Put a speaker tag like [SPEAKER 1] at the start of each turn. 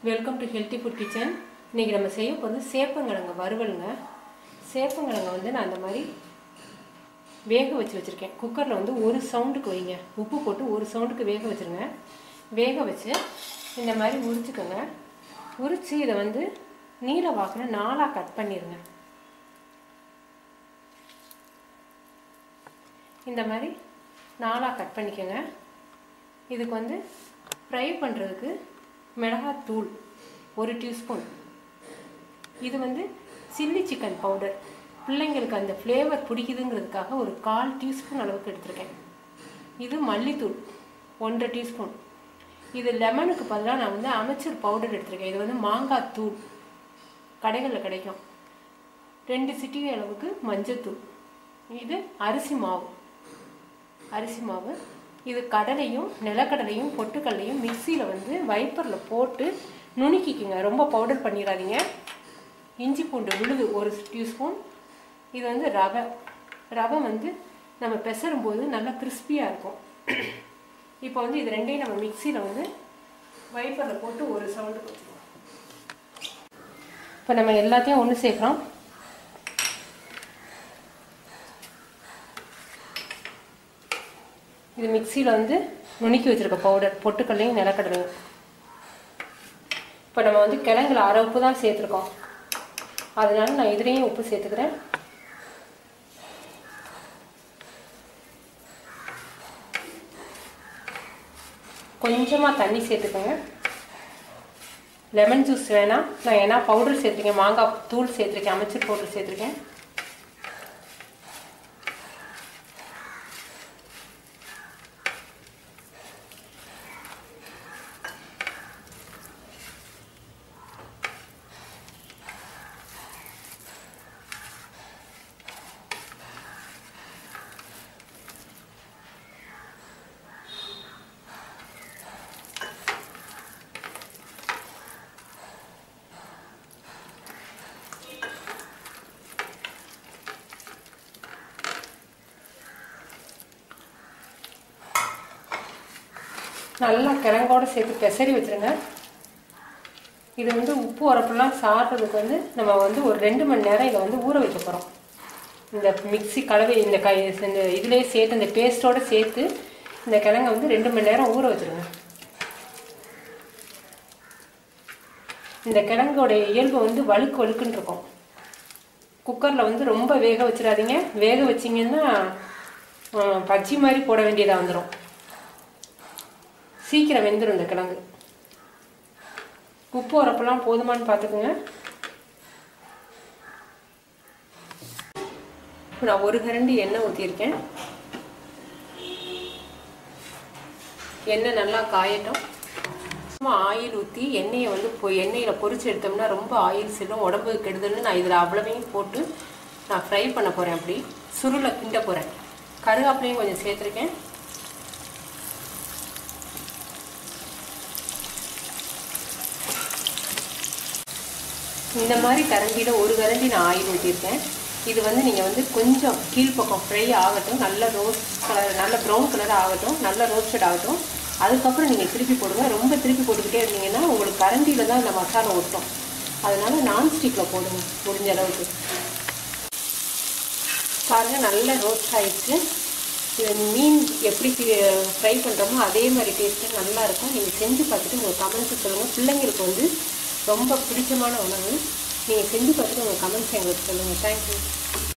[SPEAKER 1] Welcome to healthy food kitchen. இன்றைக்கி நம்ம செய்ய போகிறது சேப்பங்கிழங்கு வறுவலுங்க. சேப்பங்கிழங்கு வந்து நான் இந்த மாதிரி வேக வச்சுருக்கேன். குக்கரில் வந்து ஒரு சவுண்டுக்கு வைங்க, உப்பு போட்டு ஒரு சவுண்டுக்கு வேக வச்சுருங்க. வேக வச்சு இந்த மாதிரி உரிச்சுக்கோங்க. உரித்து இதை வந்து நீல வாக்கில் 4ஆக கட் பண்ணிடுங்க. இந்த மாதிரி 4ஆக கட் பண்ணிக்கோங்க. இதுக்கு வந்து ஃப்ரை பண்ணுறதுக்கு மிளகாத்தூள் 1 டீஸ்பூன், இது வந்து சில்லி சிக்கன் பவுடர், பிள்ளைங்களுக்கு அந்த ஃப்ளேவர் பிடிக்குதுங்கிறதுக்காக ஒரு 1/4 டீஸ்பூன் அளவுக்கு எடுத்திருக்கேன். இது மல்லித்தூள் 1/2 டீஸ்பூன். இது லெமனுக்கு பதிலாக நான் வந்து அமைச்சர் பவுடர் எடுத்திருக்கேன். இது வந்து மாங்காய் தூள், கடைகளில் கிடைக்கும். 2 சிட்டிகை அளவுக்கு மஞ்சத்தூள். இது அரிசி மாவு. இது கடலையும் நிலக்கடலையும் பொட்டுக்கல்லையும் மிக்சியில் வந்து வைப்பரில் போட்டு நுணுக்கிக்குங்க. ரொம்ப பவுடர் பண்ணிடாதீங்க. இஞ்சி பூண்டு விழுது 1 டீஸ்பூன். இது வந்து ரவை வந்து நம்ம பெசரும்போது நல்லா கிறிஸ்பியாக இருக்கும். இப்போ வந்து இது ரெண்டையும் நம்ம மிக்சியில் வந்து வைப்பரில் போட்டு ஒரு சவுண்டு வச்சுருவோம். இப்போ நம்ம எல்லாத்தையும் ஒன்று சேர்க்குறோம். இது மிக்சியில் வந்து நுணுக்கி வச்சுருக்க பவுடர், பொட்டுக்கல்லையும் நிலக்கடலையும். இப்போ நம்ம வந்து கிழங்குல 1/2 உப்பு தான் சேர்த்துருக்கோம், அதனால நான் இதுலேயும் உப்பு சேர்த்துக்கிறேன். கொஞ்சமாக தண்ணி சேர்த்துக்கோங்க. லெமன் ஜூஸ் வேணாம், நான் ஏன்னா பவுடர் சேர்த்துருக்கேன், மாங்காய் தூள் சேர்த்துருக்கேன், அமைச்சர் பவுடர் சேர்த்துருக்கேன். நல்லா கிழங்கோடு சேர்த்து பெசரி வச்சுருங்க. இது வந்து உப்பு உரப்பெல்லாம் சாப்பிட்றதுக்கு வந்து நம்ம வந்து ஒரு 2 மணி நேரம் இதை வந்து ஊற வைக்க போகிறோம். இந்த மிக்சி கலவை இந்த இதிலே சேர்த்து இந்த பேஸ்ட்டோடு சேர்த்து இந்த கிழங்கை வந்து 2 மணி நேரம் ஊற வச்சுருங்க. இந்த கிழங்கோடைய இயல்பு வந்து வழுக்கு வழுக்குன்னு இருக்கும். குக்கரில் வந்து ரொம்ப வேக வச்சிடாதீங்க. வேக வச்சிங்கன்னா பஜ்ஜி மாதிரி போட வேண்டியதாக வந்துடும். சீக்கிரம் வெந்துடும் இந்த கிழங்கு. உப்பு உரப்பெல்லாம் போதுமானு பார்த்துக்குங்க. நான் 1 கரண்டி எண்ணெய் ஊற்றியிருக்கேன். எண்ணெய் நல்லா காயட்டும். சும்மா ஆயில் ஊற்றி எண்ணெயை வந்து எண்ணெயில் பொரிச்சு எடுத்தோம்னா ரொம்ப ஆயில் செல்லும், உடம்புக்கு கெடுதல்னு நான் இதில் அவ்வளவையும் போட்டு நான் ஃப்ரை பண்ண போகிறேன். அப்படி சுருளை கிண்ட போகிறேன். கருவேப்பிலையும் கொஞ்சம் சேர்த்துருக்கேன். இந்த மாதிரி கரண்டியில் 1 கரண்டி நான் ஆயில் ஊற்றிருக்கேன். இது வந்து நீங்கள் வந்து கொஞ்சம் கீழ்ப்பக்கம் ஃப்ரை ஆகட்டும், நல்ல ரோஸ்ட் கலர், நல்ல ப்ரௌன் கலர் ஆகட்டும், நல்ல ரோஸ்டட் ஆகட்டும். அதுக்கப்புறம் நீங்கள் திருப்பி போடுங்க. ரொம்ப திருப்பி போட்டுக்கிட்டே இருந்தீங்கன்னா உங்களுக்கு கரண்டியில் தான் இந்த மசாலா ஒட்டும். அதனால நான்ஸ்டிக்கில் போடுங்க முடிஞ்ச அளவுக்கு. பாருங்கள், நல்ல ரோஸ்ட் ஆகிடுச்சு. இது மீன் எப்படி ஃப்ரை பண்ணுறோமோ அதே மாதிரி டேஸ்ட்டு நல்லாயிருக்கும். நீங்கள் செஞ்சு பார்த்துட்டு உங்கள் கமெண்ட்ஸை சொல்லுங்கள். பிள்ளைங்களுக்கு வந்து ரொம்ப பிடிச்சமான உணவு. நீங்கள் செஞ்சு பார்த்துட்டு உங்கள் கமெண்ட்ஸ் எங்களுக்கு சொல்லுங்கள். தேங்க்யூ.